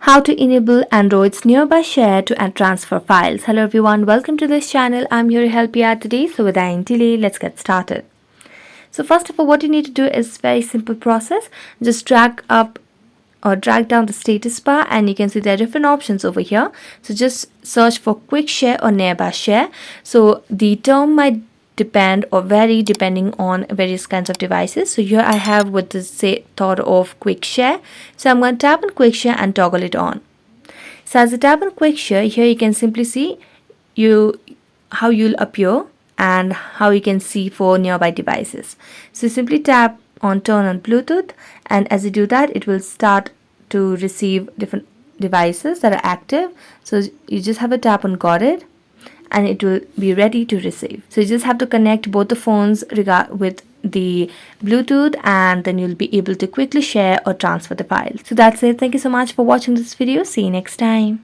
How to enable Android's nearby share to and transfer files. Hello everyone, welcome to this channel. I'm here to help you out today. So without any delay, let's get started. So first of all, what you need to do is very simple process. Just drag up or drag down the status bar and you can see there are different options over here. So just search for quick share or nearby share. So the term might depend or vary depending on various kinds of devices. So here I have what the thought of quick share. So I'm going to tap on quick share and toggle it on. So as I tap on quick share, here you can simply see how you'll appear and how you can see for nearby devices. So simply tap on turn on Bluetooth, and as you do that, it will start to receive different devices that are active. So you just have a tap on got it and it will be ready to receive. So you just have to connect both the phones with the Bluetooth and then you'll be able to quickly share or transfer the file. So that's it. Thank you so much for watching this video. See you next time.